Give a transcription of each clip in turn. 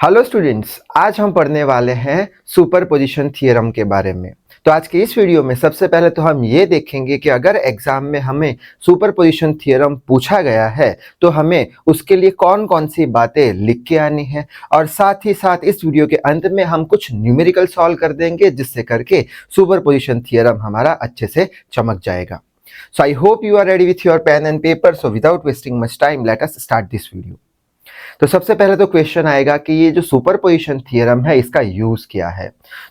Hello students, आज हम पढ़ने वाले हैं सुपरपोजिशन थ्योरम के बारे में। तो आज के इस वीडियो में सबसे पहले तो हम ये देखेंगे कि अगर एग्जाम में हमें सुपरपोजिशन थ्योरम पूछा गया है तो हमें उसके लिए कौन कौन सी बातें लिख के आनी है, और साथ ही साथ इस वीडियो के अंत में हम कुछ न्यूमेरिकल सॉल्व कर देंगे जिससे करके सुपरपोजिशन थ्योरम हमारा अच्छे से चमक जाएगा। So I hope you are ready with your pen and paper. So without wasting much time, let us start this video. तो सबसे पहले तो क्वेश्चन आएगा कि ये जो सुपरपोजिशन थ्योरम है इसका यूज क्या है।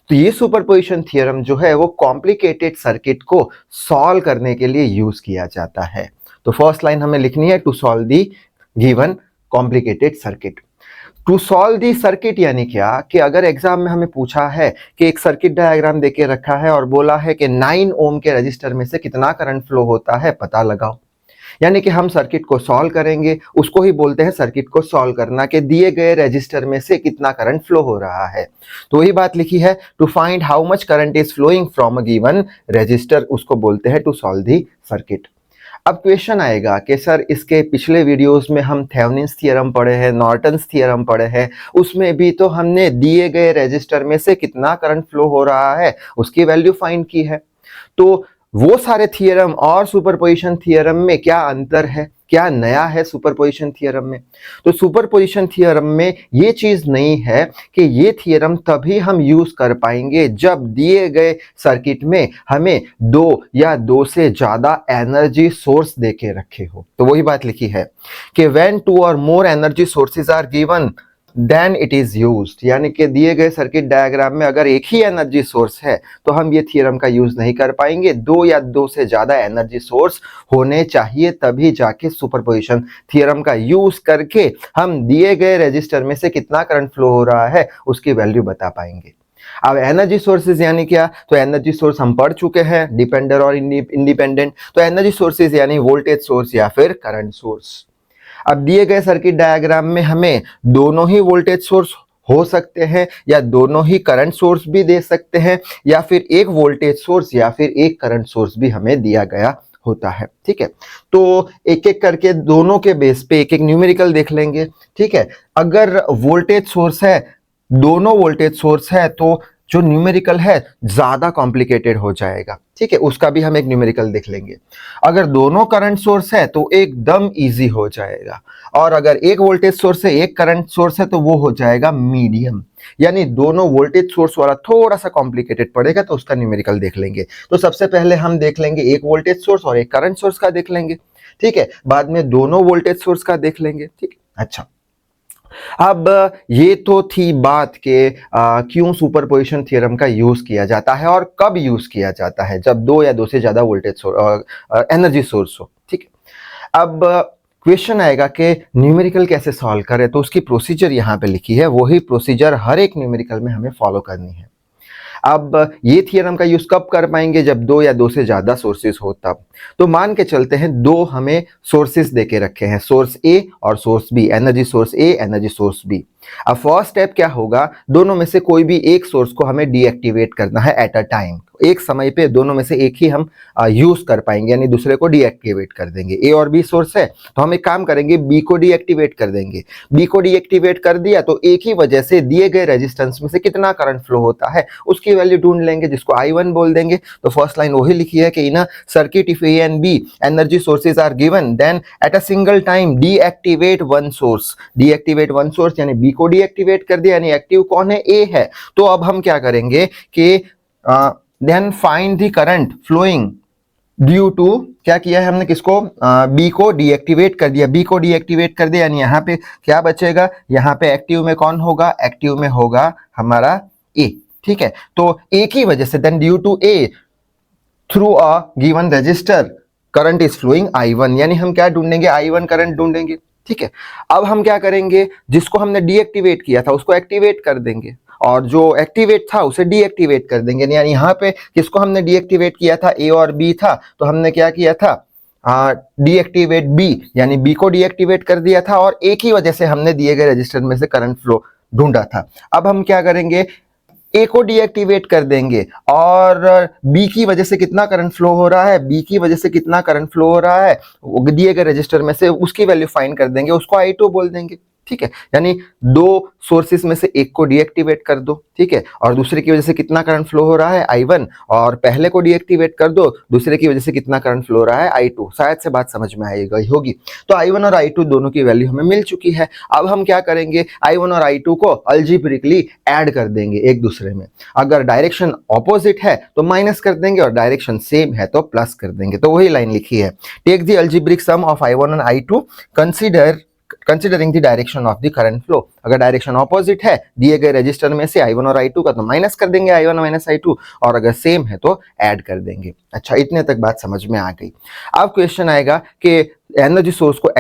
तो ये सुपरपोजिशन थ्योरम जो है वो कॉम्प्लिकेटेड सर्किट को सॉल्व करने के लिए यूज किया जाता है। तो फर्स्ट लाइन हमें लिखनी है, to solve the given complicated circuit. To solve the circuit यानी क्या कि अगर एग्जाम में हमें पूछा है कि एक सर्किट डायग्राम देके रखा है और बोला है कि 9 ओम के रजिस्टर में से कितना करंट फ्लो होता है पता लगाओ, यानी कि हम सर्किट को सॉल्व करेंगे, उसको ही बोलते हैं सर्किट को सॉल्व करना, कि दिए गए रजिस्टर में से कितना करंट फ्लो हो रहा है। तो वही बात लिखी है, to find how much current is flowing from a given resistor, उसको बोलते हैं टू सॉल्व दी सर्किट। अब क्वेश्चन आएगा कि सर इसके पिछले वीडियोस में हम थेवेनिन्स थ्योरम पढ़े हैं, नॉर्टन्स थ्योरम पढ़े हैं, उसमें भी तो हमने दिए गए रजिस्टर में से कितना करंट फ्लो हो रहा है उसकी वैल्यू फाइंड की है। तो वो सारे थ्योरम और सुपरपोजिशन थ्योरम में क्या अंतर है, क्या नया है सुपरपोजिशन थ्योरम में? तो सुपरपोजिशन थ्योरम में ये चीज नहीं है कि ये थ्योरम तभी हम यूज कर पाएंगे जब दिए गए सर्किट में हमें दो या दो से ज्यादा एनर्जी सोर्स देके रखे हो। तो वही बात लिखी है कि व्हेन टू और more energy sources are given then it is used, यानी कि दिए गए सर्किट डायग्राम में अगर एक ही एनर्जी सोर्स है तो हम ये थ्योरम का यूज नहीं कर पाएंगे, दो या दो से ज्यादा एनर्जी सोर्स होने चाहिए, तभी जाके सुपरपोजिशन थ्योरम का यूज करके हम दिए गए रजिस्टर में से कितना करंट फ्लो हो रहा है उसकी वैल्यू बता पाएंगे। अब एनर्जी सोर्सेज यानी क्या? तो एनर्जी सोर्स हम पढ़ चुके हैं, डिपेंडेंट और इंडिपेंडेंट। तो एनर्जी सोर्सेज यानी वोल्टेज सोर्स या फिर करंट सोर्स। अब दिए गए सर्किट डायग्राम में हमें दोनों ही वोल्टेज सोर्स हो सकते हैं या दोनों ही करंट सोर्स भी दे सकते हैं, या फिर एक वोल्टेज सोर्स या फिर एक करंट सोर्स भी हमें दिया गया होता है। ठीक है, तो एक एक करके दोनों के बेस पे एक एक न्यूमेरिकल देख लेंगे। ठीक है, अगर वोल्टेज सोर्स है, दोनों वोल्टेज सोर्स है, तो जो न्यूमेरिकल है ज्यादा कॉम्प्लिकेटेड हो जाएगा। ठीक है, उसका भी हम एक न्यूमेरिकल देख लेंगे। अगर दोनों करंट सोर्स है तो एकदम इजी हो जाएगा, और अगर एक वोल्टेज सोर्स है एक करंट सोर्स है तो वो हो जाएगा मीडियम, यानी दोनों वोल्टेज सोर्स वाला थोड़ा सा कॉम्प्लिकेटेड पड़ेगा, तो उसका न्यूमेरिकल देख लेंगे। तो सबसे पहले हम देख लेंगे एक वोल्टेज सोर्स और एक करंट सोर्स का देख लेंगे। ठीक है, बाद में दोनों वोल्टेज सोर्स का देख लेंगे। ठीक है, अच्छा, अब ये तो थी बात के क्यों सुपरपोजिशन थ्योरम का यूज किया जाता है और कब यूज किया जाता है, जब दो या दो से ज्यादा वोल्टेज एनर्जी सोर्स हो। ठीक है, अब क्वेश्चन आएगा कि न्यूमेरिकल कैसे सॉल्व करें, तो उसकी प्रोसीजर यहाँ पे लिखी है, वही प्रोसीजर हर एक न्यूमेरिकल में हमें फॉलो करनी है। अब ये थ्योरम का यूज कब कर पाएंगे? जब दो या दो से ज्यादा सोर्सेज हो तब। तो मान के चलते हैं दो हमें सोर्सेज देके रखे हैं, सोर्स ए और सोर्स बी, एनर्जी सोर्स ए एनर्जी सोर्स बी। अब फर्स्ट स्टेप क्या होगा, दोनों में से कोई भी एक सोर्स को हमें डीएक्टिवेट करना है एट अ टाइम। एक समय पे दोनों में से एक ही हम यूज कर पाएंगे, यानी दूसरे को डीएक्टिवेट कर देंगे। ए और बी सोर्स है तो हम एक काम करेंगे, बी को डीएक्टिवेट कर देंगे। बी को डीएक्टिवेट कर दिया तो एक ही वजह से दिए गए रेजिस्टेंस में से कितना करंट फ्लो होता है उसकी वैल्यू ढूंढ लेंगे, जिसको I1 बोल देंगे। तो फर्स्ट लाइन वही लिखी है कि in a circuit if A and B energy sources are given then at a single time deactivate one source. Deactivate one source यानी बी को डीएक्टिवेट कर दिया, यानी एक्टिव कौन है? ए है। तो अब हम क्या करेंगे कि then find the current flowing due to, क्या किया है हमने, किसको? बी को डीएक्टिवेट कर दिया। बी को डीएक्टिवेट कर दिया यानी यहाँ पे क्या बचेगा? यहाँ पे एक्टिव में कौन होगा? एक्टिव में होगा हमारा ए। ठीक है, तो ए की वजह से then due to A through a given resistor current is flowing I1, यानी हम क्या ढूंढेंगे? I1 करंट ढूंढेंगे। ठीक है, अब हम क्या करेंगे, जिसको हमने डीएक्टिवेट किया था उसको एक्टिवेट कर देंगे, और जो एक्टिवेट था उसे डीएक्टिवेट कर देंगे। यानी यहाँ पे किसको हमने डीएक्टिवेट किया था? ए और बी था, तो हमने क्या किया था? डीएक्टिवेट बी, यानी बी को डीएक्टिवेट कर दिया था, और एक ही वजह से हमने दिए गए रजिस्टर में से करंट फ्लो ढूंढा था। अब हम क्या करेंगे, ए को डीएक्टिवेट कर देंगे, और बी की वजह से कितना करंट फ्लो हो रहा है, बी की वजह से कितना करंट फ्लो हो रहा है दिए गए रजिस्टर में से, उसकी वैल्यू फाइंड कर देंगे, उसको I2 बोल देंगे। ठीक है, यानी दो सोर्सेस में से एक को डीएक्टिवेट कर दो, ठीक है, और दूसरे की वजह से कितना करंट फ्लो हो रहा है I1, और पहले को डीएक्टिवेट कर दो, दूसरे की वजह से कितना करंट फ्लो हो रहा है I2। शायद से बात समझ में आई गई होगी। तो I1 और I2 दोनों की वैल्यू हमें मिल चुकी है। अब हम क्या करेंगे, I1 और I2 को अल्जीब्रिकली ऐड कर देंगे एक दूसरे में। अगर डायरेक्शन ऑपोजिट है तो माइनस कर देंगे और डायरेक्शन सेम है तो प्लस कर देंगे। तो वही लाइन लिखी है, take the algebraic sum of I1 and I2 considering the direction of the current flow. अगर डायरेक्शन ऑपोजिट है दिए गए रजिस्टर में से I1 और I2 का, तो माइनस कर देंगे I1 माइनस I2, और अगर सेम है तो ऐड कर देंगे। अच्छा, इतने तक बात समझ में आ गई। अब क्वेश्चन आएगा कि एनर्जी सोर्स को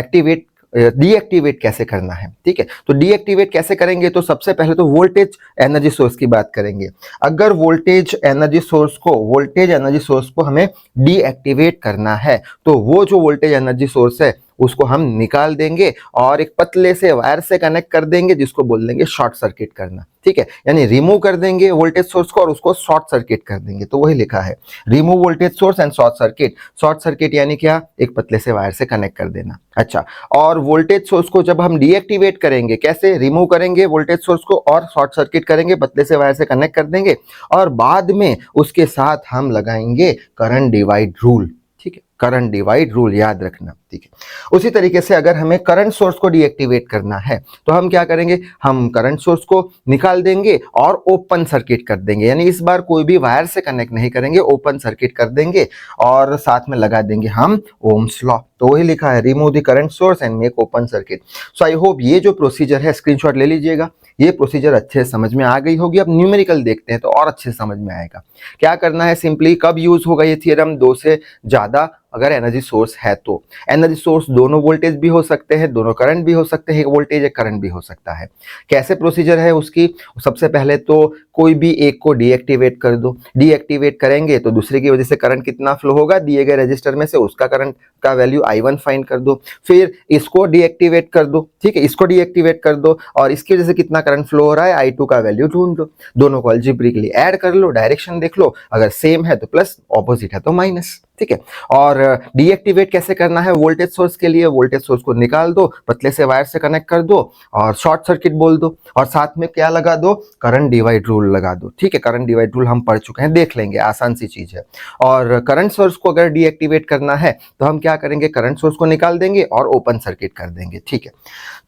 डीएक्टिवेट कैसे करना है, ठीक है। तो डीएक्टिवेट कैसे करेंगे, तो सबसे पहले तो वोल्टेज एनर्जी सोर्स की बात करेंगे। अगर वोल्टेज एनर्जी सोर्स को हमें डीएक्टिवेट करना है, तो वो जो वोल्टेज एनर्जी सोर्स है उसको हम निकाल देंगे और एक पतले से वायर से कनेक्ट कर देंगे, जिसको बोल देंगे शॉर्ट सर्किट करना, ठीक है। यानी रिमूव कर देंगे वोल्टेज सोर्स को और उसको शॉर्ट सर्किट कर देंगे। तो वही लिखा है, remove voltage source and short circuit. Short circuit यानी क्या, एक पतले से वायर से कनेक्ट कर देना। अच्छा, और वोल्टेज सोर्स को जब हम डीएक्टिवेट करेंगे, कैसे, रिमूव करेंगे वोल्टेज सोर्स को और शॉर्ट सर्किट करेंगे, पतले से वायर से कनेक्ट कर देंगे, और बाद में उसके साथ हम लगाएंगे करंट डिवाइड रूल, ठीक है। करंट डिवाइड रूल याद रखना, ठीक है। उसी तरीके से अगर हमें करंट सोर्स को डीएक्टिवेट करना है, तो हम क्या करेंगे, हम करंट सोर्स को निकाल देंगे और ओपन सर्किट कर देंगे। यानी इस बार कोई भी वायर से कनेक्ट नहीं करेंगे, ओपन सर्किट कर देंगे और साथ में लगा देंगे हम ओम्स लॉ। तो वही लिखा है, remove the current source and make open circuit. So I hope ये जो प्रोसीजर है, स्क्रीनशॉट ले लीजिएगा। ये प्रोसीजर अच्छे से समझ में आ गई होगी। अब न्यूमेरिकल देखते हैं तो और अच्छे से समझ में आएगा। क्या करना है, सिंपली कब यूज होगा ये थ्योरम, दो से ज्यादा अगर एनर्जी सोर्स है तो। एनर्जी सोर्स दोनों वोल्टेज भी हो सकते हैं, दोनों करंट भी हो सकते हैं, एक वोल्टेज एक करंट भी हो सकता है। कैसे प्रोसीजर है उसकी, सबसे पहले तो कोई भी एक को डीएक्टिवेट कर दो। डीएक्टिवेट करेंगे तो दूसरे की वजह से करंट कितना फ्लो होगा, दिए गए रजिस्टर में से उसका करंट का वैल्यू I1 फाइंड कर दो। फिर इसको डीएक्टिवेट कर दो, ठीक है, इसको डीएक्टिवेट कर दो और इसकी वजह से कितना करंट फ्लो हो रहा है I2 का वैल्यू ढूंढ लो। दोनों को अल्जीब्रिकली ऐड कर लो, डायरेक्शन देख लो, अगर सेम है तो प्लस, ऑपोजिट है तो माइनस, ठीक है। और डीएक्टिवेट कैसे करना है, वोल्टेज सोर्स के लिए वोल्टेज सोर्स को निकाल दो, पतले से वायर से कनेक्ट कर दो और शॉर्ट सर्किट बोल दो, और साथ में क्या लगा दो, करंट डिवाइड रूल लगा दो, ठीक है। करंट डिवाइड रूल हम पढ़ चुके हैं, देख लेंगे, आसान सी चीज है। और करंट सोर्स को अगर डीएक्टिवेट करना है तो हम क्या करेंगे, करंट सोर्स को निकाल देंगे और ओपन सर्किट कर देंगे, ठीक है।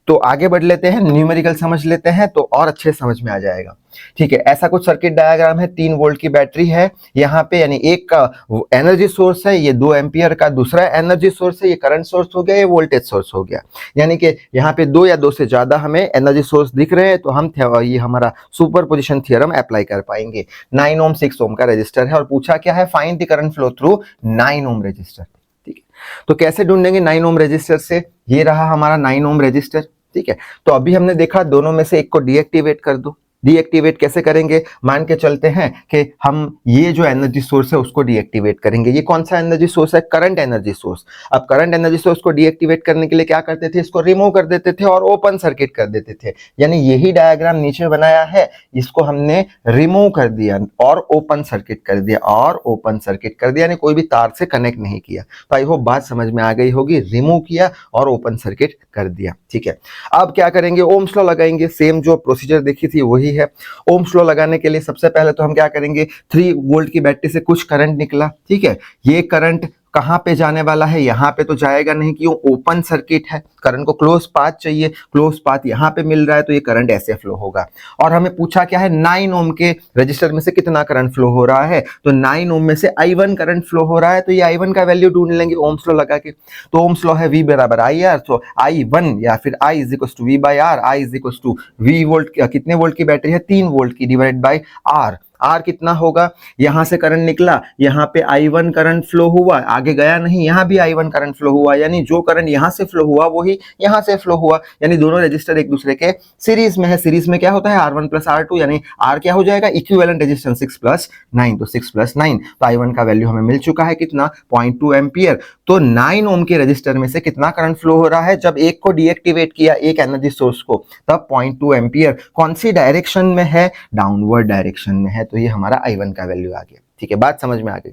तो आगे बढ़ लेते हैं, न्यूमेरिकल समझ लेते हैं तो और अच्छे समझ में आ जाएगा, ठीक है। ऐसा कुछ सर्किट डायग्राम है, 3 वोल्ट की बैटरी है यहाँ पे, यानी एक का एनर्जी सोर्स है, ये 2 एम्पियर का दूसरा एनर्जी सोर्स है, ये करंट सोर्स हो गया, ये वोल्टेज सोर्स हो गया। यानी कि यहाँ पे 2 या 2 से ज्यादा हमें एनर्जी सोर्स दिख रहे हैं, तो हम ये हमारा सुपरपोजिशन थ्योरम अप्लाई कर पाएंगे। 9 ओम 6 ओम का रजिस्टर है और पूछा क्या है, find the current flow through 9 ohm resistor, ठीक है। तो कैसे ढूंढेंगे 9 ओम रजिस्टर से, ये रहा हमारा 9 ओम रजिस्टर, ठीक है। तो अभी हमने देखा दोनों में से एक को डीएक्टिवेट कर दो। डीएक्टिवेट कैसे करेंगे, मान के चलते हैं कि हम ये जो एनर्जी सोर्स है उसको डीएक्टिवेट करेंगे। ये कौन सा एनर्जी सोर्स है, करंट एनर्जी सोर्स। अब करंट एनर्जी सोर्स को डीएक्टिवेट करने के लिए क्या करते थे, इसको रिमूव कर देते थे और ओपन सर्किट कर देते थे। यानी यही डायग्राम नीचे बनाया है, इसको हमने रिमूव कर दिया और ओपन सर्किट कर दिया, और ओपन सर्किट कर दिया, यानी कोई भी तार से कनेक्ट नहीं किया। तो आई होप बात समझ में आ गई होगी, रिमूव किया और ओपन सर्किट कर दिया, ठीक है। अब क्या करेंगे, ओम्स लॉ लगाएंगे, सेम जो प्रोसीजर देखी थी वही है। ओम्स लॉ लगाने के लिए सबसे पहले तो हम क्या करेंगे, 3 वोल्ट की बैटरी से कुछ करंट निकला, ठीक है। ये करंट कहां पे जाने वाला है, यहां पे तो जाएगा नहीं, क्यों, ओपन सर्किट है, करंट को क्लोज पाथ चाहिए, क्लोज पाथ यहां पे मिल रहा है, तो ये करंट ऐसे फ्लो होगा। और हमें पूछा क्या है, 9 ओम के रजिस्टर में से कितना करंट फ्लो हो रहा है, तो 9 ओम में से I1 करंट फ्लो हो रहा है, तो ये I1 का वैल्यू ढूंढ लेंगे ओम्स लॉ लगा के। तो ओम्स लॉ है V बराबर IR, तो I1 या फिर I is equal to V by R, I is equal to V volt, कितने वोल्ट की बैटरी है, 3 वोल्ट की, डिवाइड बाई R। आर कितना होगा, यहां से करंट निकला, यहां पे I1 करंट फ्लो हुआ, आगे गया नहीं, यहां भी I1 करंट फ्लो हुआ, यानी जो करंट यहां से फ्लो हुआ वही यहां से फ्लो हुआ, यानी दोनों रजिस्टर एक दूसरे के सीरीज में है। सीरीज में क्या होता है, R1 प्लस R2, यानी R क्या हो जाएगा, इक्विवेलेंट रेजिस्टेंस 6 प्लस 9, तो 6 प्लस 9, तो I1 का वैल्यू हमें मिल चुका है कितना, 0.2 एम्पियर। तो 9 ओम के रजिस्टर में से कितना करंट फ्लो हो रहा है, जब एक को डीएक्टिवेट किया, एक एनर्जी सोर्स को, तब 0.2 एम्पियर। कौन सी डायरेक्शन में है, डाउनवर्ड डायरेक्शन में है, तो ये हमारा I1 का वैल्यू आ गया, ठीक है। बात समझ में आ गई।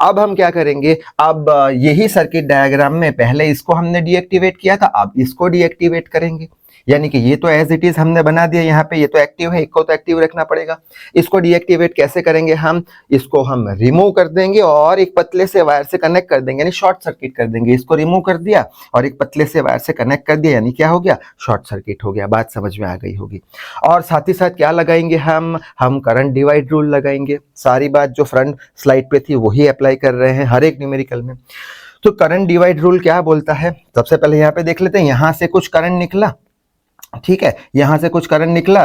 अब हम क्या करेंगे, अब यही सर्किट डायग्राम में पहले इसको हमने डीएक्टिवेट किया था, अब इसको डीएक्टिवेट करेंगे। यानी कि ये तो एज इट इज हमने बना दिया, यहाँ पे ये तो एक्टिव है, इसको तो एक्टिव रखना पड़ेगा। इसको डीएक्टिवेट कैसे करेंगे हम, इसको हम रिमूव कर देंगे और एक पतले से वायर से कनेक्ट कर देंगे, यानी शॉर्ट सर्किट कर देंगे। इसको रिमूव कर दिया और एक पतले से वायर से कनेक्ट कर दिया, यानी क्या हो गया, शॉर्ट सर्किट हो गया। बात समझ में आ गई होगी। और साथ ही साथ क्या लगाएंगे हम करंट डिवाइड रूल लगाएंगे। सारी बात जो फ्रंट स्लाइड पे थी वही अप्लाई कर रहे हैं हर एक न्यूमेरिकल में। तो करंट डिवाइड रूल क्या बोलता है, सबसे पहले यहाँ पे देख लेते हैं। यहां से कुछ करंट निकला, ठीक है, यहां से कुछ करंट निकला,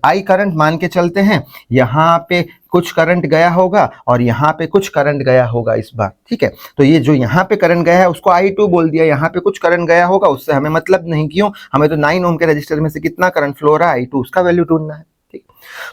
आई करंट मान के चलते हैं। यहां पे कुछ करंट गया होगा और यहाँ पे कुछ करंट गया होगा इस बार, ठीक है। तो ये जो यहाँ पे करंट गया है उसको I2 बोल दिया। यहाँ पे कुछ करंट गया होगा, उससे हमें मतलब नहीं, क्यों, हमें तो 9 ओम के रजिस्टर में से कितना करंट फ्लो हो रहा है, I2, उसका वैल्यू ढूंढना है, ठीक।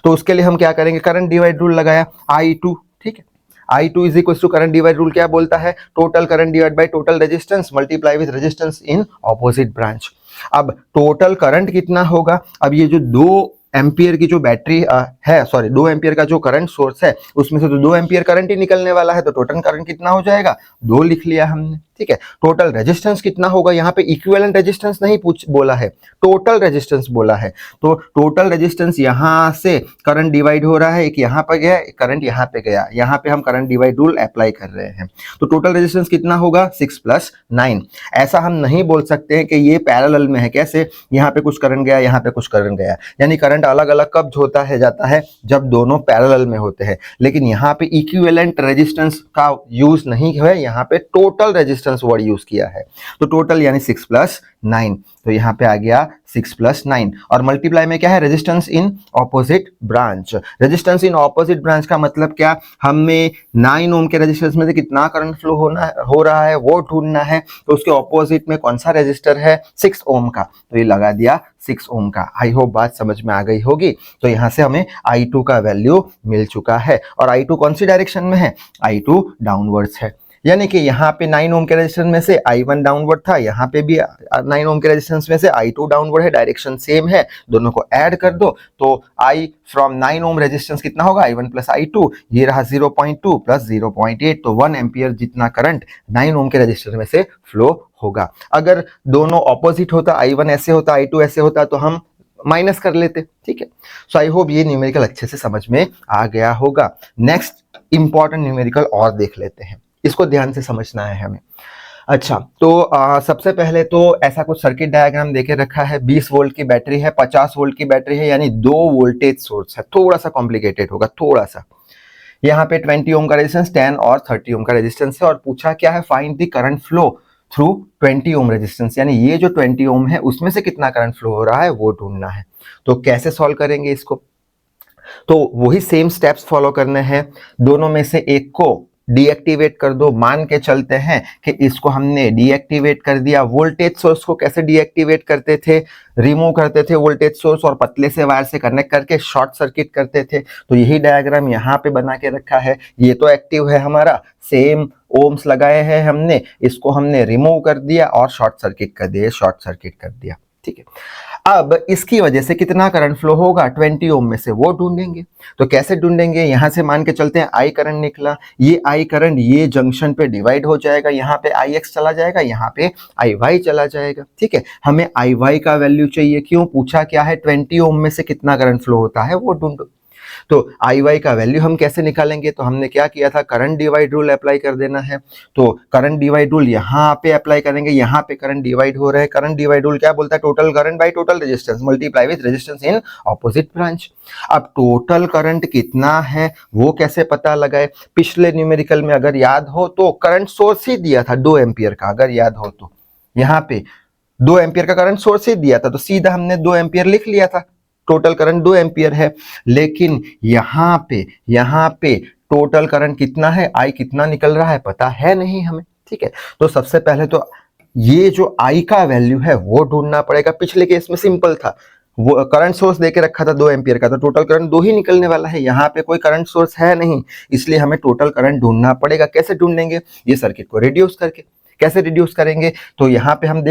तो उसके लिए हम क्या करेंगे, करंट डिवाइड रूल लगाया, I2, ठीक है। I2 is equal to current divide rule क्या बोलता है, total current divide by total resistance multiply with resistance in opposite branch. अब टोटल करंट कितना होगा, अब ये जो 2 एम्पियर की जो बैटरी है, सॉरी 2 एम्पियर का जो करंट सोर्स है उसमें से तो 2 एम्पियर करंट ही निकलने वाला है, तो टोटल करंट कितना हो जाएगा, 2 लिख लिया हमने, ठीक है। टोटल रेजिस्टेंस कितना होगा, यहाँ पे इक्विवेलेंट रेजिस्टेंस नहीं बोला है, टोटल रेजिस्टेंस बोला है। तो टोटल रेजिस्टेंस यहाँ से करंट डिवाइड हो रहा है, एक यहाँ पे गया, करंट यहाँ पे गया, यहाँ पे हम करंट डिवाइड रूल अप्लाई कर रहे हैं। तो टोटल रेजिस्टेंस कितना होगा, 6 + 9। ऐसा हम नहीं बोल सकते हैं कि ये पैरेलल में है, कैसे, यहाँ पे कुछ करंट गया, यहाँ पे कुछ करंट गया, यानी करंट अलग अलग कब होता है, जाता है जब दोनों पैरेलल में होते हैं। लेकिन यहाँ पे इक्विवेलेंट रेजिस्टेंस का यूज नहीं है, यहाँ पे टोटल रेजिस्टेंस वर्ड यूज किया है। तो टोटल यानी 6 + 9, तो यहाँ पे आ गया 6 + 9। और मल्टीप्लाई में क्या है, resistance in opposite branch. Resistance in opposite branch का मतलब क्या, हमें 9 ओम के रेजिस्टेंस में से कितना करंट फ्लो हो रहा है वो ढूंढना है। तो उसके ऑपोजिट में कौन सा रेजिस्टर है, 6 ओम का, तो ये लगा दिया 6 ओम का। आई होप बात समझ में आ गई होगी। तो यहाँ से हमें I2 का वैल्यू मिल चुका है। और I2 कौन सी डायरेक्शन में है, I2 डाउनवर्ड्स है, यानी कि यहाँ पे 9 ओम के रेजिस्टेंस में से I1 डाउनवर्ड था, यहाँ पे भी 9 ओम के रेजिस्टेंस में से I2 डाउनवर्ड है, डायरेक्शन सेम है, दोनों को ऐड कर दो तो I फ्रॉम 9 ओम रेजिस्टेंस कितना होगा, I1 + I2, ये रहा 0.2 + 0.8, तो 1 एम्पियर जितना करंट 9 ओम के रेजिस्टर में से फ्लो होगा। अगर दोनों ऑपोजिट होता, I1 ऐसे होता, I2 ऐसे होता, तो हम माइनस कर लेते, ठीक है। सो आई होप ये न्यूमेरिकल अच्छे से समझ में आ गया होगा। नेक्स्ट इंपॉर्टेंट न्यूमेरिकल और देख लेते हैं, इसको ध्यान से समझना है हमें। अच्छा, तो सबसे पहले तो ऐसा कुछ सर्किट डायग्राम देके रखा है। 20 वोल्ट की बैटरी है, 50 वोल्ट की बैटरी है, यानी 2 वोल्टेज सोर्स है। थोड़ा सा कॉम्प्लिकेटेड होगा, थोड़ा सा। यहाँ पे 20 ओम का रेजिस्टेंस, 10 और 30 ओम का रेजिस्टेंस है, और पूछा क्या है, find the current flow through 20 ohm resistance, यानी ये जो 20 ओम है उसमें से कितना करंट फ्लो हो रहा है वो ढूंढना है। तो कैसे सॉल्व करेंगे इसको, तो वही सेम स्टेप्स फॉलो करने हैं। दोनों में से एक को डीएक्टिवेट कर दो। मान के चलते हैं कि इसको हमने डीएक्टिवेट कर दिया। वोल्टेज सोर्स को कैसे डीएक्टिवेट करते थे, रिमूव करते थे वोल्टेज सोर्स और पतले से वायर से कनेक्ट करके शॉर्ट सर्किट करते थे। तो यही डायग्राम यहाँ पे बना के रखा है। ये तो एक्टिव है हमारा, सेम ओम्स लगाए हैं हमने, इसको हमने रिमूव कर दिया और शॉर्ट सर्किट कर दिया, ठीक है। अब इसकी वजह से कितना करंट फ्लो होगा, 20 ओम में से, वो ढूंढेंगे। तो कैसे ढूंढेंगे, यहां से मान के चलते हैं आई करंट निकला, ये आई करंट ये जंक्शन पे डिवाइड हो जाएगा, यहाँ पे आई एक्स चला जाएगा, यहाँ पे आई वाई चला जाएगा, ठीक है। हमें आई वाई का वैल्यू चाहिए, क्यों, पूछा क्या है, 20 ओम में से कितना करंट फ्लो होता है वो ढूंढो। तो आई वाई का वैल्यू हम कैसे निकालेंगे, तो हमने क्या किया था, करंट डिवाइड रूल अप्लाई कर देना है। तो करंट डिवाइड रूल यहाँ पे अप्लाई करेंगे, यहाँ पे करंट डिवाइड हो रहा है। करंट डिवाइड रूल क्या बोलता है, total current by total resistance multiply with resistance in opposite branch. अब टोटल करंट कितना है वो कैसे पता लगाए, पिछले न्यूमेरिकल में अगर याद हो तो करंट सोर्स ही दिया था 2 एम्पियर का, अगर याद हो तो यहाँ पे 2 एम्पियर का करंट सोर्स ही दिया था, तो सीधा हमने 2 एम्पियर लिख लिया था, टोटल करंट 2 एम्पियर है। लेकिन यहाँ पे टोटल करंट कितना है, आई कितना निकल रहा है पता है नहीं हमें, ठीक है। तो सबसे पहले तो ये जो आई का वैल्यू है वो ढूंढना पड़ेगा। पिछले केस में सिंपल था, वो करंट सोर्स देके रखा था 2 एम्पियर का, तो टोटल करंट 2 ही निकलने वाला है। यहाँ पे कोई करंट सोर्स है नहीं, इसलिए हमें टोटल करंट ढूंढना पड़ेगा। कैसे ढूंढेंगे, ये सर्किट को रिड्यूस करके। कैसे रिड्यूस करेंगे, तो यहाँ पे हम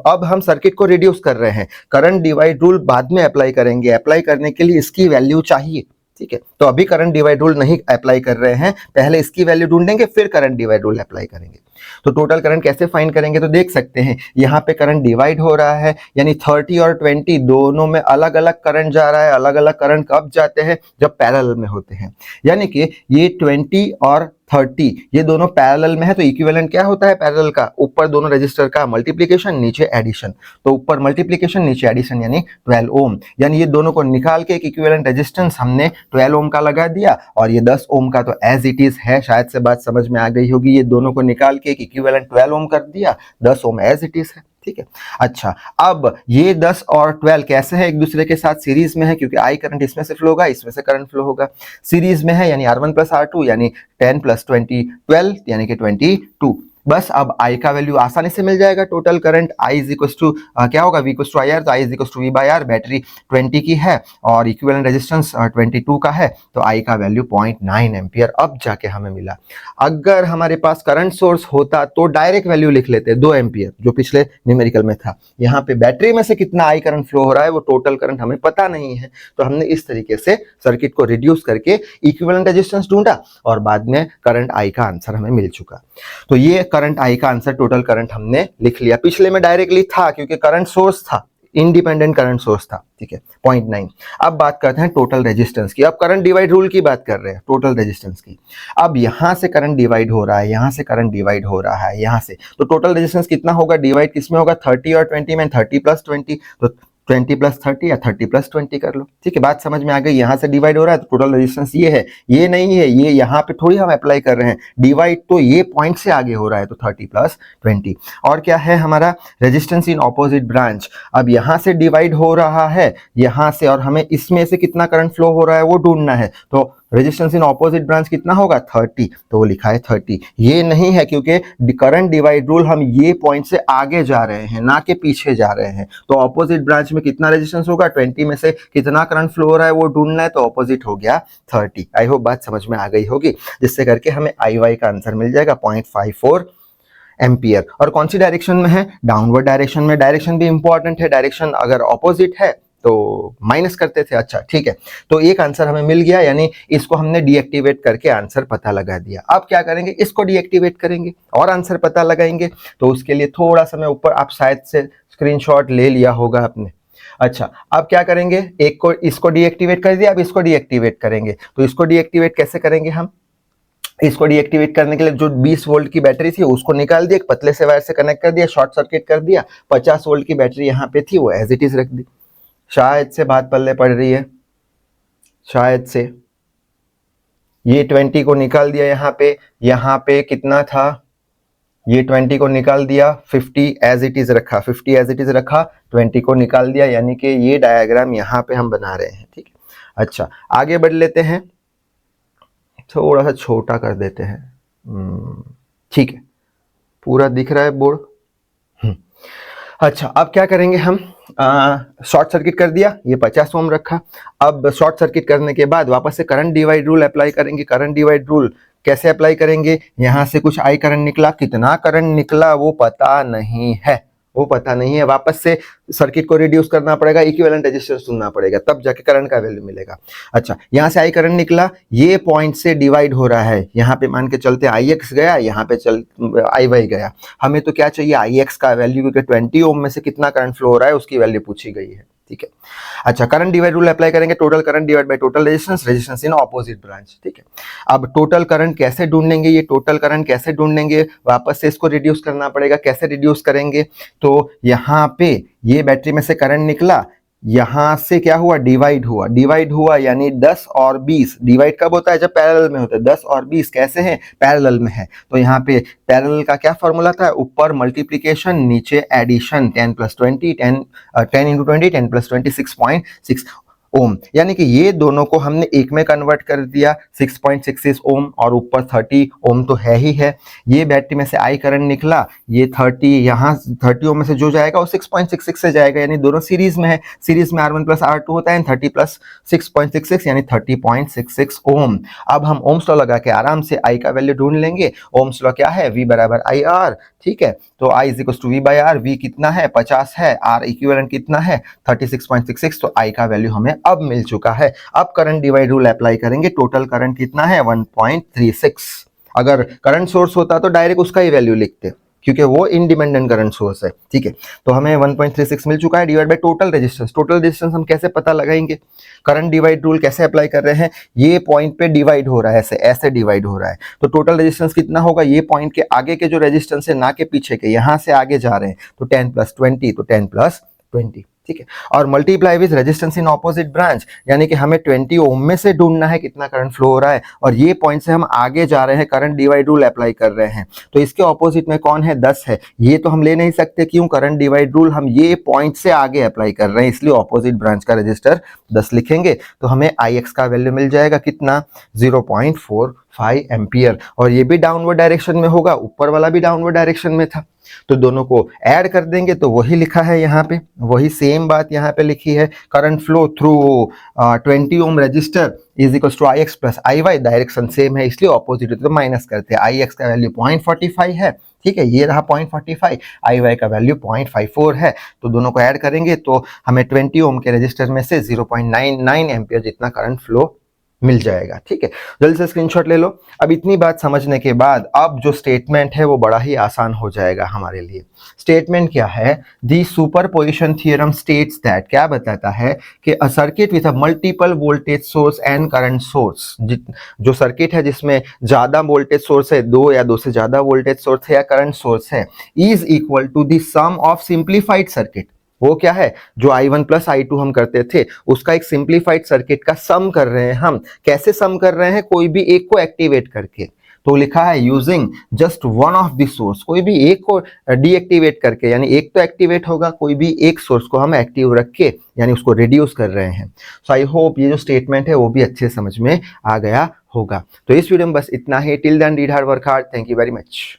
अब हम सर्किट को रिड्यूस कर रहे हैं, करंट डिवाइड रूल बाद में अप्लाई करेंगे। अप्लाई करने के लिए इसकी वैल्यू चाहिए, ठीक है। तो अभी करंट डिवाइड रूल नहीं अप्लाई कर रहे हैं, पहले इसकी वैल्यू ढूंढेंगे फिर करंट डिवाइड रूल अप्लाई करेंगे। तो टोटल करंट कैसे फाइंड करेंगे, तो देख सकते हैं यहाँ पे करंट डिवाइड हो रहा है, यानी 30 और 20 दोनों में अलग अलग करंट जा रहा है। अलग अलग करंट कब जाते हैं, जब पैरेलल में होते हैं, यानी कि ये 20 और 30 ये दोनों पैरेलल में है। तो इक्विवेलेंट क्या होता है पैरेलल का, ऊपर दोनों रजिस्टर का मल्टीप्लिकेशन नीचे एडिशन। तो ऊपर मल्टीप्लिकेशन नीचे एडिशन यानी 12 ओम, यानी ये दोनों को निकाल के एक इक्विवेलेंट रेजिस्टेंस हमने 12 ओम का लगा दिया, और ये 10 ओम का तो एज इट इज है, शायद से बात समझ में आ गई होगी। ये दोनों को निकाल के एक इक्विवेलेंट 12 ओम कर दिया, 10 ओम एज इट इज है, ठीक है। अच्छा, अब ये 10 और 12 कैसे है, एक दूसरे के साथ सीरीज में है, क्योंकि आई करंट इसमें से फ्लो होगा, इसमें से करंट फ्लो होगा, सीरीज में है, यानी R1 प्लस R2 यानी 10 प्लस 20 12 यानी कि 22। बस अब I का वैल्यू आसानी से मिल जाएगा। Total current I is equal to क्या होगा, V इक्वल टू IR, तो I is equal to V by R। Battery 20 की है और इक्विवेलेंट रेजिस्टेंस 22 का है, तो I का वैल्यू 0.9 एम्पियर अब जाके हमें मिला। अगर हमारे पास करंट सोर्स होता तो डायरेक्ट वैल्यू लिख लेते 2 एम्पियर, जो पिछले न्यूमेरिकल में था। यहाँ पे बैटरी में से कितना I करंट फ्लो हो रहा है वो टोटल करंट हमें पता नहीं है, तो हमने इस तरीके से सर्किट को रिड्यूस करके इक्विवेलेंट रेजिस्टेंस ढूंढा और बाद में करंट I का आंसर हमें मिल चुका। तो ये करंट I का आंसर, टोटल करंट हमने लिख लिया। पिछले में डायरेक्टली था क्योंकि करंट सोर्स था, इंडिपेंडेंट करंट सोर्स था, ठीक है, 0.9। अब बात करते हैं टोटल रेजिस्टेंस की। अब करंट डिवाइड रूल की बात कर रहे हैं, टोटल रेजिस्टेंस की। अब यहां से करंट डिवाइड हो रहा है, यहां से करंट डिवाइड हो रहा है, यहां से, तो टोटल रेजिस्टेंस कितना होगा, डिवाइड किसमें होगा, 30 और 20 में, 30 प्लस 20, तो 20 प्लस 30 या 30 प्लस 20 कर लो, ठीक है। बात समझ में आ गई, यहां से डिवाइड हो रहा है तो टोटल रेजिस्टेंस ये है, ये नहीं है, ये यहाँ पे थोड़ी हम अप्लाई कर रहे हैं, डिवाइड तो ये पॉइंट से आगे हो रहा है, तो 30 प्लस 20। और क्या है हमारा रेजिस्टेंस इन ऑपोजिट ब्रांच। अब यहां से डिवाइड हो रहा है यहां से, और हमें इसमें से कितना करंट फ्लो हो रहा है वो ढूंढना है। तो रेजिस्टेंस इन ऑपोजिट ब्रांच कितना होगा, 30, तो वो लिखा है 30। ये नहीं है क्योंकि करंट डिवाइड रूल हम ये पॉइंट से आगे जा रहे हैं, ना कि पीछे जा रहे हैं। तो ऑपोजिट ब्रांच में कितना रेजिस्टेंस होगा, 20 में से कितना करंट फ्लो हो रहा है वो ढूंढना है, तो ऑपोजिट हो गया 30। आई होप बात समझ में आ गई होगी, जिससे करके हमें IY का आंसर मिल जाएगा 0.54 एम्पियर। और कौन सी डायरेक्शन में है, डाउनवर्ड डायरेक्शन में। डायरेक्शन भी इंपॉर्टेंट है, डायरेक्शन अगर ऑपोजिट है तो माइनस करते थे। अच्छा ठीक है, तो एक आंसर हमें मिल गया, यानी इसको हमने डीएक्टिवेट करके आंसर पता लगा दिया। अब क्या करेंगे, इसको डीएक्टिवेट करेंगे और आंसर पता लगाएंगे। तो उसके लिए थोड़ा सा मैं ऊपर, आप शायद से स्क्रीनशॉट ले लिया होगा आपने। अच्छा, अब क्या करेंगे, एक को इसको डीएक्टिवेट कर दिया, अब इसको डीएक्टिवेट करेंगे। तो इसको डीएक्टिवेट कैसे करेंगे हम, इसको डीएक्टिवेट करने के लिए जो 20 वोल्ट की बैटरी थी उसको निकाल दिया, एक पतले से वायर से कनेक्ट कर दिया, शॉर्ट सर्किट कर दिया। 50 वोल्ट की बैटरी यहाँ पे थी, वो एज इट इज रख दी। शायद से बात पल्ले पड़ रही है, शायद से। ये 20 को निकाल दिया, यहाँ पे कितना था, ये 20 को निकाल दिया, 50 एज इट इज रखा, 50 एज इट इज रखा, 20 को निकाल दिया, यानी कि ये डायग्राम यहाँ पे हम बना रहे हैं, ठीक है। अच्छा, आगे बढ़ लेते हैं, थोड़ा सा छोटा कर देते हैं, ठीक है, पूरा दिख रहा है बोर्ड। अच्छा, अब क्या करेंगे हम, शॉर्ट सर्किट कर दिया, ये 50 ओम रखा। अब शॉर्ट सर्किट करने के बाद वापस से करंट डिवाइड रूल अप्लाई करेंगे। करंट डिवाइड रूल कैसे अप्लाई करेंगे, यहां से कुछ आई करंट निकला, कितना करंट निकला वो पता नहीं है, वो पता नहीं है। वापस से सर्किट को रिड्यूस करना पड़ेगा, इक्विवेलेंट रेजिस्टेंस चुनना पड़ेगा, तब जाके करंट का वैल्यू मिलेगा। अच्छा, यहाँ से आई करंट निकला, ये पॉइंट से डिवाइड हो रहा है, यहाँ पे मान के चलते IX गया, यहाँ पे चल IY गया। हमें तो क्या चाहिए, IX का वैल्यू, क्योंकि 20 ओम में से कितना करंट फ्लो हो रहा है उसकी वैल्यू पूछी गई है, ठीक है। अच्छा, करंट डिवाइड रूल अप्लाई करेंगे, total current divide by total resistance, resistance in opposite branch, ठीक है। अब टोटल करंट कैसे ढूंढेंगे, ये टोटल करंट कैसे ढूंढेंगे, वापस से इसको रिड्यूस करना पड़ेगा। कैसे रिड्यूस करेंगे, तो यहाँ पे ये बैटरी में से करंट निकला, यहां से क्या हुआ, डिवाइड हुआ, डिवाइड हुआ, यानी 10 और 20। डिवाइड कब होता है, जब पैरेलल में होता है। 10 और 20 कैसे हैं, पैरेलल में है। तो यहाँ पे पैरेलल का क्या फॉर्मूला था, ऊपर मल्टीप्लिकेशन नीचे एडिशन, 10 प्लस 20, 10 इंटू 20, 10 प्लस 20, 6.6 ओम, यानी कि ये दोनों को हमने एक में कन्वर्ट कर दिया, 6.66 ओम, और ऊपर 30 ओम तो है ही है। ये बैटरी में से आई करंट निकला, ये 30, यहाँ 30 ओम में से जो जाएगा वो 6.66 से जाएगा, यानी दोनों सीरीज में है। सीरीज में R1 प्लस R2 होता है, 30 प्लस 6.66 यानी 30.66 ओम। अब हम ओम्स लॉ लगा के आराम से आई का वैल्यू ढूंढ लेंगे। ओम्स लॉ क्या है, V बराबर IR, ठीक है। तो I is equal to V by R, V कितना है, 50 है, R इक्विवेलेंट कितना है, 36.66, तो I का वैल्यू हमें अब मिल चुका है। अब करंट डिवाइड रूल अप्लाई करेंगे, टोटल करंट कितना है 1.36। अगर करंट सोर्स होता तो डायरेक्ट उसका ही वैल्यू लिखते, क्योंकि वो इंडिपेंडेंट करंट सोर्स है, ठीक है। तो हमें 1.36 मिल चुका है divide by total resistance. Total resistance हम कैसे पता लगाएंगे, करंट डिवाइड रूल कैसे अप्लाई कर रहे हैं, ये पॉइंट पे डिवाइड हो रहा है, ऐसे ऐसे डिवाइड हो रहा है, तो टोटल रेजिस्टेंस कितना होगा, ये पॉइंट के आगे के जो रेजिस्टेंस है, ना के पीछे के, यहां से आगे जा रहे हैं, तो 10 + 20, तो 10 + 20, ठीक है। और multiply with resistance in opposite branch, यानी कि हमें 20 ओम में से ढूंढना है कितना करंट फ्लो हो रहा है, और ये पॉइंट से हम आगे जा रहे हैं, करंट डिवाइड रूल अप्लाई कर रहे हैं, तो इसके ऑपोजिट में कौन है, 10 है। ये तो हम ले नहीं सकते, क्यों, करंट डिवाइड रूल हम ये पॉइंट से आगे अप्लाई कर रहे हैं, इसलिए ऑपोजिट ब्रांच का रजिस्टर 10 लिखेंगे, तो हमें Ix का वैल्यू मिल जाएगा कितना, 0.45 एम्पियर। और ये भी डाउनवर्ड डायरेक्शन में होगा, ऊपर वाला भी डाउनवर्ड डायरेक्शन में था, तो दोनों को ऐड कर देंगे तो वही लिखा है यहाँ पे, वही सेम बात यहाँ पे लिखी है, current flow through 20 ohm resistor is equal to Ix plus Iy, direction same है इसलिए ऑपोजिट है तो माइनस करते हैं। Ix का वैल्यू 0.45 है, ठीक है, ये रहा 0.45, Iy का वैल्यू 0.54 है, तो दोनों को ऐड करेंगे तो हमें 20 ओम के रजिस्टर में से 0.99 एम्पियर जितना करंट फ्लो मिल जाएगा, ठीक है। जल्दी से स्क्रीनशॉट ले लो। अब इतनी बात समझने के बाद अब जो स्टेटमेंट है वो बड़ा ही आसान हो जाएगा हमारे लिए। स्टेटमेंट क्या है, दी सुपरपोजिशन थ्योरम स्टेट्स दैट, क्या बताता है कि a circuit with a multiple voltage source and current source, जो सर्किट है जिसमें ज्यादा वोल्टेज सोर्स है, दो या दो से ज्यादा वोल्टेज सोर्स है या करंट सोर्स है, is equal to the sum of simplified circuit. वो क्या है, जो I1 + I2 हम करते थे उसका एक सिंप्लीफाइड सर्किट का सम कर रहे हैं हम। कैसे सम कर रहे हैं, कोई भी एक को एक्टिवेट करके, तो लिखा है using just one of the source, कोई भी एक को डीएक्टिवेट करके, यानी एक तो एक्टिवेट होगा, कोई भी एक सोर्स को हम एक्टिव रख के यानी उसको रिड्यूस कर रहे हैं। सो आई होप ये जो स्टेटमेंट है वो भी अच्छे समझ में आ गया होगा। तो इस वीडियो में बस इतना ही। Till then read hard, work hard. Thank you very much.